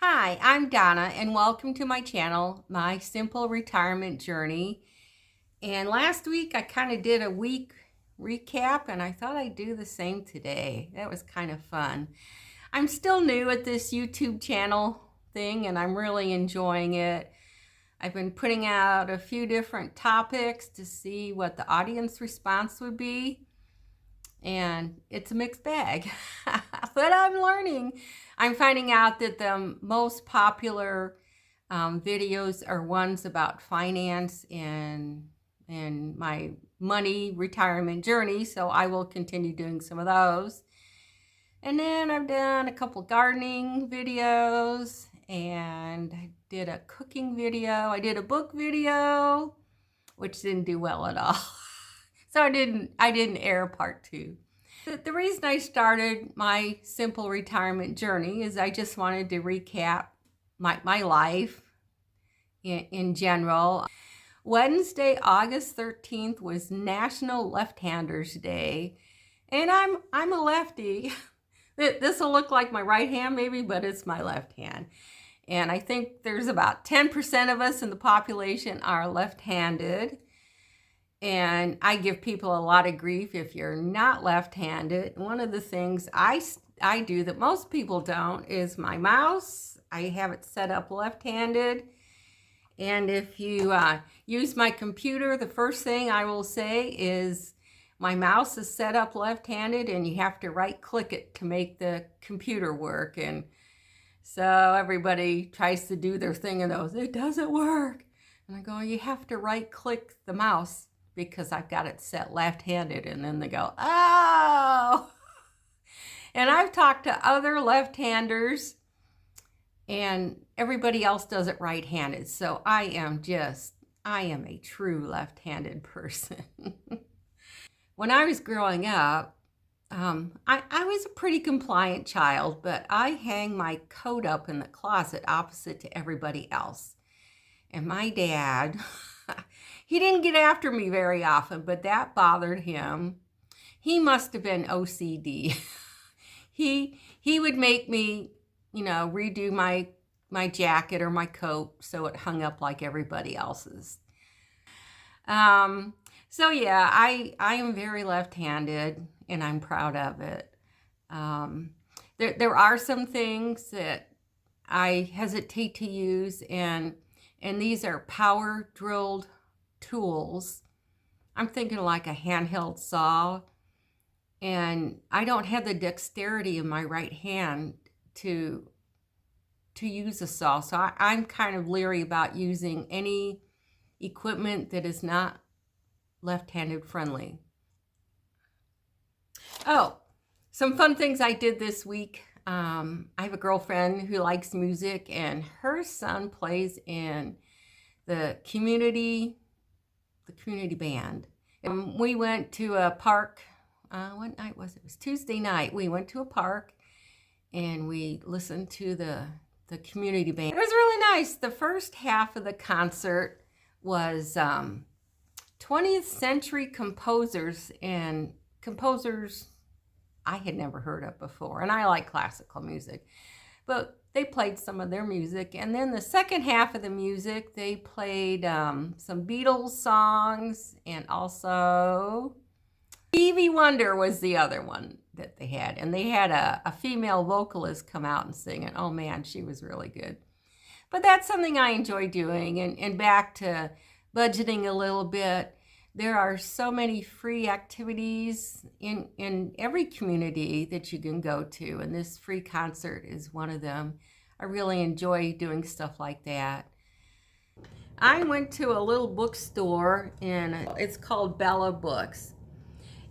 Hi, I'm Donna, and welcome to my channel, My Simple Retirement Journey. And last week I kind of did a week recap, and I thought I'd do the same today. That was kind of fun. I'm still new at this YouTube channel thing, and I'm really enjoying it. I've been putting out a few different topics to see what the audience response would be. And it's a mixed bag, but I'm learning. I'm finding out that the most popular videos are ones about finance and my money retirement journey, so I will continue doing some of those. And then I've done a couple gardening videos, and I did a cooking video. I did a book video, which didn't do well at all. So I didn't air part 2. The reason I started my simple retirement journey is I just wanted to recap my life in general. Wednesday, August 13th was National Left-Handers Day, and I'm a lefty. This will look like my right hand maybe, but it's my left hand. And I think there's about 10% of us in the population are left-handed. And I give people a lot of grief if you're not left-handed. One of the things I do that most people don't is my mouse. I have it set up left-handed. And if you use my computer, the first thing I will say is my mouse is set up left-handed, and you have to right-click it to make the computer work. And so everybody tries to do their thing and goes, it doesn't work. And I go, you have to right-click the mouse because I've got it set left-handed. And then they go, oh. And I've talked to other left-handers, and everybody else does it right-handed. So I am a true left-handed person. When I was growing up, I was a pretty compliant child, but I hang my coat up in the closet opposite to everybody else. And my dad, he didn't get after me very often, but that bothered him. He must have been OCD. He would make me, redo my jacket or my coat so it hung up like everybody else's. So yeah, I am very left-handed, and I'm proud of it. There are some things that I hesitate to use, and these are power drilled tools. I'm thinking like a handheld saw, and I don't have the dexterity in my right hand to use a saw. So I'm kind of leery about using any equipment that is not left-handed friendly. Oh, some fun things I did this week. I have a girlfriend who likes music, and her son plays in the community band. And we went to a park. What night was it? It was Tuesday night. We went to a park, and we listened to the community band. It was really nice. The first half of the concert was 20th century composers, and composers I had never heard of before. And I like classical music, but they played some of their music. And then the second half of the music, they played some Beatles songs, and also Stevie Wonder was the other one that they had. And they had a female vocalist come out and sing it. Oh man, she was really good. But that's something I enjoy doing. And back to budgeting a little bit, there are so many free activities in every community that you can go to, and this free concert is one of them. I really enjoy doing stuff like that. I went to a little bookstore, and it's called Bella Books.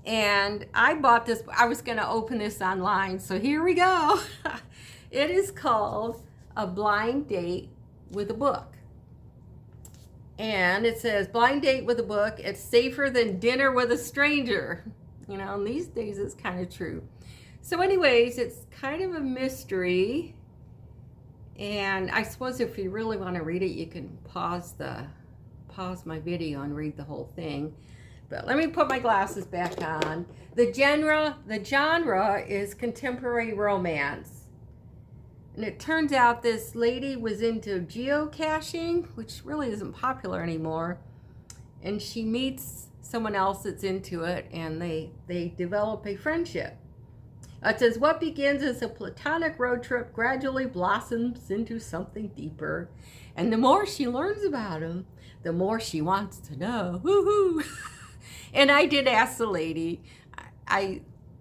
And I bought this. I was going to open this online, so here we go. It is called A Blind Date with a Book. And it says, blind date with a book, it's safer than dinner with a stranger. And these days it's kind of true. So anyways, it's kind of a mystery. And I suppose if you really want to read it, you can pause my video and read the whole thing. But let me put my glasses back on. The genre is contemporary romance. And it turns out this lady was into geocaching, which really isn't popular anymore. And she meets someone else that's into it, and they develop a friendship. It says, what begins as a platonic road trip gradually blossoms into something deeper. And the more she learns about him, the more she wants to know. Woohoo! And I did ask the lady,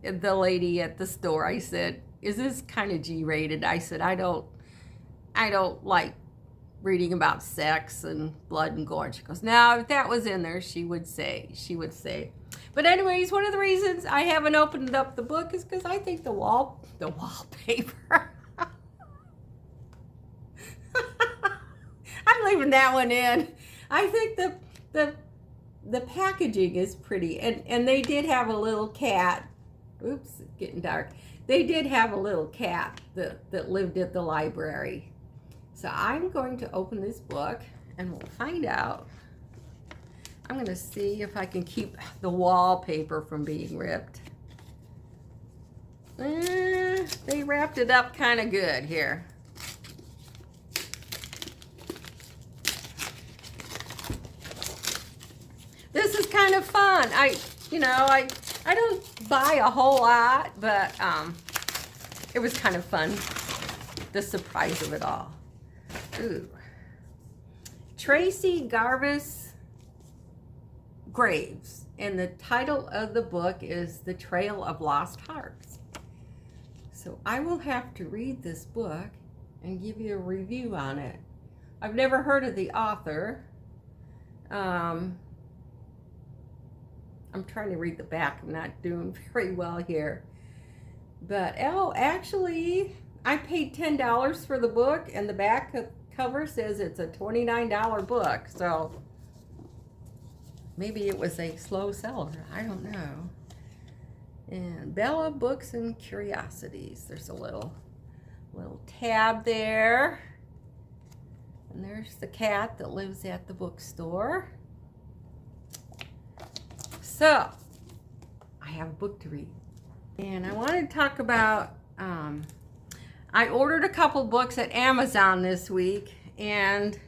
the lady at the store, I said, is this kind of G-rated? I said, I don't like reading about sex and blood and gore. She goes, no, if that was in there, she would say. But anyways, one of the reasons I haven't opened up the book is because I think the wallpaper. I'm leaving that one in. I think the packaging is pretty, and they did have a little cat. Oops, it's getting dark. They did have a little cat that lived at the library. So I'm going to open this book and we'll find out. I'm going to see if I can keep the wallpaper from being ripped. They wrapped it up kind of good here. This is kind of fun. I don't buy a whole lot, but it was kind of fun, the surprise of it all. Ooh. Tracy Garvis Graves, and the title of the book is The Trail of Lost Hearts. So I will have to read this book and give you a review on it. I've never heard of the author. I'm trying to read the back. I'm not doing very well here. But, actually, I paid $10 for the book, and the back cover says it's a $29 book. So maybe it was a slow seller. I don't know. And Bella Books and Curiosities. There's a little tab there. And there's the cat that lives at the bookstore. So, I have a book to read. And I want to talk about, I ordered a couple books at Amazon this week, and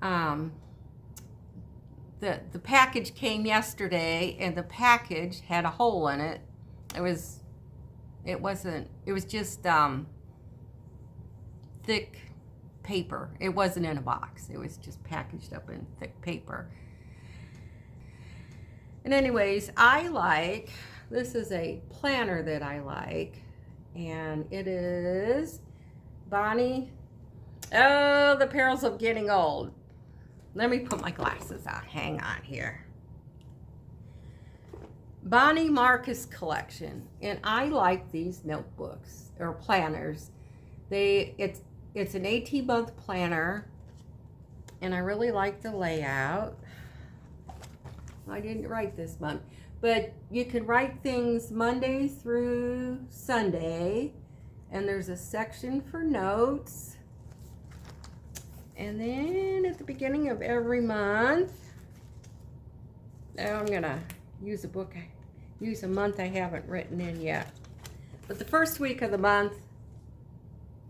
the package came yesterday, and the package had a hole in it. It was just thick paper. It wasn't in a box. It was just packaged up in thick paper. And anyways, this is a planner that I like, and it is Bonnie, The Perils of Getting Old. Let me put my glasses on. Hang on here. Bonnie Marcus collection, and I like these notebooks or planners. It's an 18-month planner, and I really like the layout. I didn't write this month, but you can write things Monday through Sunday, and there's a section for notes. And then at the beginning of every month, I'm gonna use a month I haven't written in yet. But the first week of the month,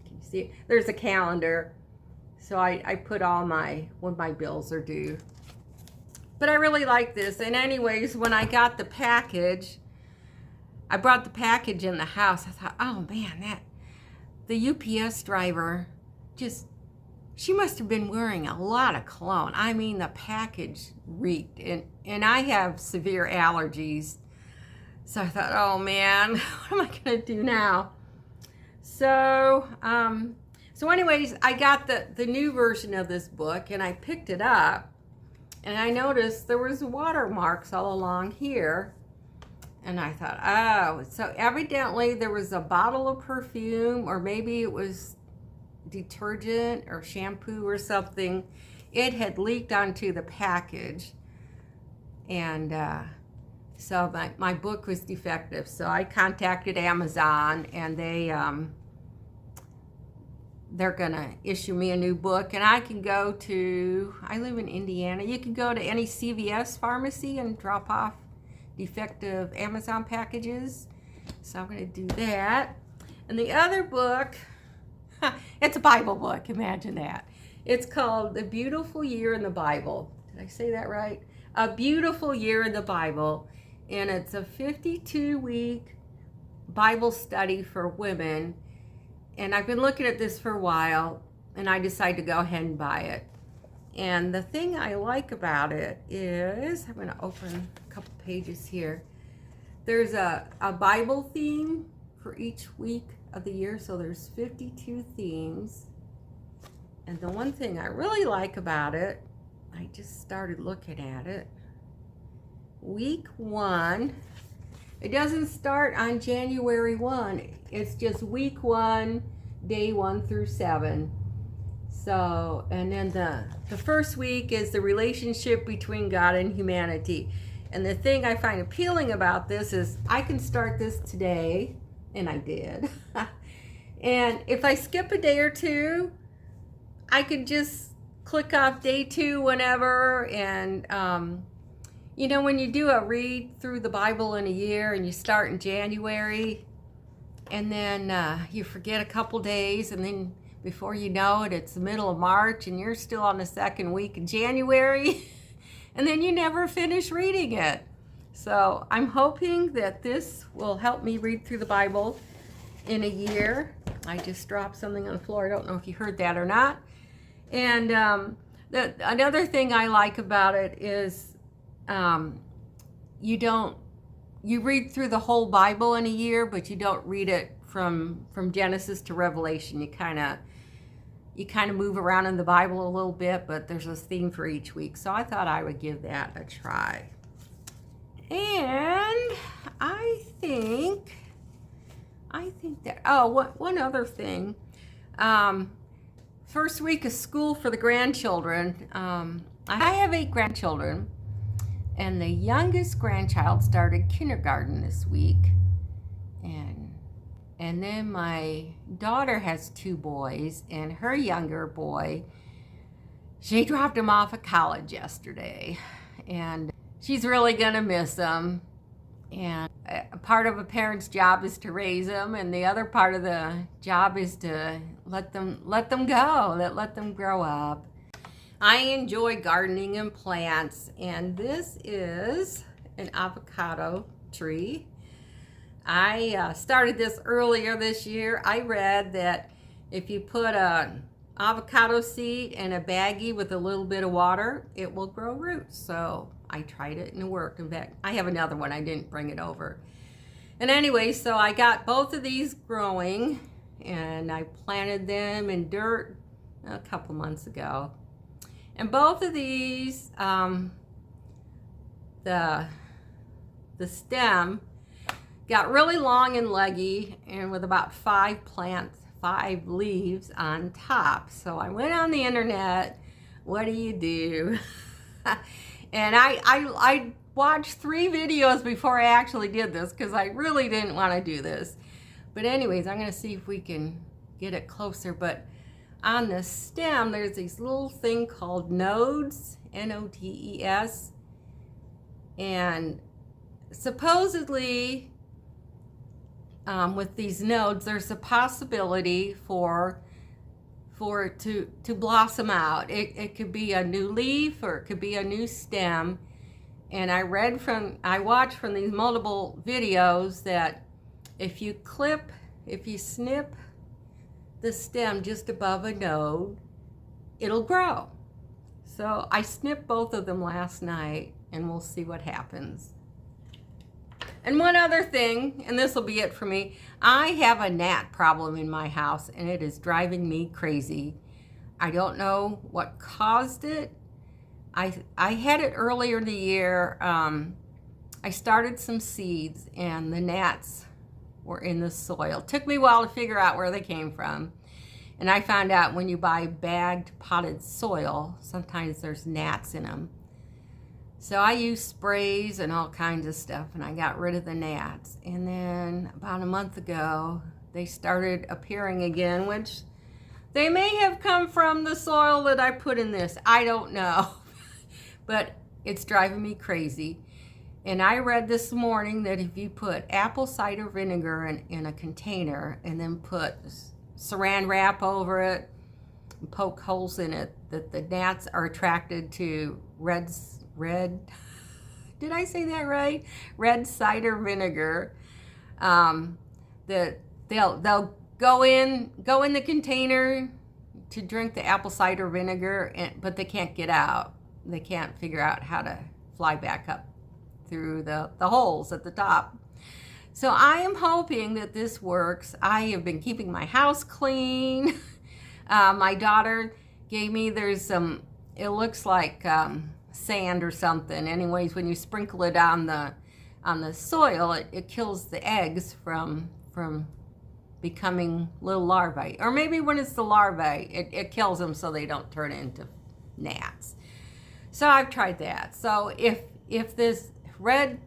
can you see it? There's a calendar. So I put all when my bills are due. But I really like this. And anyways, when I got the package, I brought the package in the house. I thought, oh man, the UPS driver she must have been wearing a lot of cologne. I mean, the package reeked. And I have severe allergies. So I thought, oh man, what am I gonna do now? So anyways, I got the new version of this book, and I picked it up. And I noticed there was watermarks all along here. And I thought, oh, so evidently there was a bottle of perfume, or maybe it was detergent or shampoo or something. It had leaked onto the package. And so my book was defective. So I contacted Amazon, and they're gonna issue me a new book, and I can go to, I live in Indiana, you can go to any CVS pharmacy and drop off defective Amazon packages. So I'm gonna do that. And the other book, it's a Bible book, imagine that. It's called The Beautiful Year in the Bible. Did I say that right? A Beautiful Year in the Bible. And it's a 52-week Bible study for women. And I've been looking at this for a while, and I decided to go ahead and buy it. And the thing I like about it is, I'm going to open a couple pages here. There's a Bible theme for each week of the year, so there's 52 themes. And the one thing I really like about it, I just started looking at it. Week 1, it doesn't start on January 1. It's just week 1, day 1 through 7. So, and then the first week is the relationship between God and humanity. And the thing I find appealing about this is I can start this today, and I did. And if I skip a day or two, I could just click off day 2 whenever. And, you know, when you do a read through the Bible in a year and you start in January, and then you forget a couple days, and then before you know it, it's the middle of March and you're still on the second week in January, and then you never finish reading it. So I'm hoping that this will help me read through the Bible in a year. I just dropped something on the floor. I don't know if you heard that or not. And another thing I like about it is you read through the whole Bible in a year, but you don't read it from Genesis to Revelation. You kind of move around in the Bible a little bit, but there's a theme for each week. So I thought I would give that a try. And I think that, one other thing. First week of school for the grandchildren. I have 8 grandchildren, and the youngest grandchild started kindergarten this week. And then my daughter has 2 boys, and her younger boy, she dropped him off at college yesterday. And she's really gonna miss him. And a part of a parent's job is to raise them, and the other part of the job is to let them go, let them grow up. I enjoy gardening and plants, and this is an avocado tree. I started this earlier this year. I read that if you put an avocado seed in a baggie with a little bit of water, it will grow roots. So I tried it and it worked. In fact, I have another one. I didn't bring it over. And anyway, so I got both of these growing, and I planted them in dirt a couple months ago. And both of these, the stem got really long and leggy, and with about 5 leaves on top. So I went on the internet. What do you do? And I watched 3 videos before I actually did this, because I really didn't want to do this. But anyways, I'm going to see if we can get it closer. But on the stem, there's this little thing called nodes, N-O-D-E-S. And supposedly, with these nodes, there's a possibility for it to blossom out. It could be a new leaf, or it could be a new stem. And I watched from these multiple videos that if you snip the stem just above a node, it'll grow. So I snipped both of them last night, and we'll see what happens. And one other thing, and this will be it for me, I have a gnat problem in my house, and it is driving me crazy. I don't know what caused it. I had it earlier in the year. I started some seeds, and the gnats were in the soil. It took me a while to figure out where they came from. And I found out when you buy bagged potted soil, sometimes there's gnats in them. So I used sprays and all kinds of stuff, and I got rid of the gnats. And then about a month ago, they started appearing again, which they may have come from the soil that I put in this. I don't know. But it's driving me crazy. And I read this morning that if you put apple cider vinegar in a container and then put saran wrap over it and poke holes in it, that the gnats are attracted to red, did I say that right? Red cider vinegar. That they'll go in the container to drink the apple cider vinegar, but they can't get out. They can't figure out how to fly back up through the holes at the top. So I am hoping that this works. I have been keeping my house clean. My daughter gave me, there's some, it looks like sand or something. Anyways, when you sprinkle it on the soil, it kills the eggs from becoming little larvae. Or maybe when it's the larvae, it kills them so they don't turn into gnats. So I've tried that. So if this red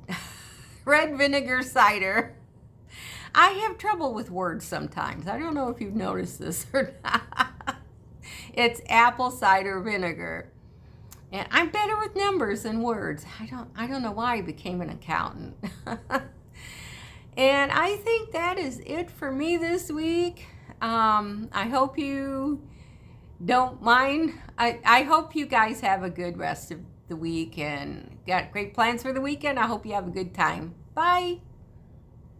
vinegar cider, I have trouble with words sometimes. I don't know if you've noticed this or not. It's apple cider vinegar. And I'm better with numbers than words. I don't know why I became an accountant. And I think that is it for me this week. I hope you don't mind. I hope you guys have a good rest of the week and got great plans for the weekend. I hope you have a good time. Bye.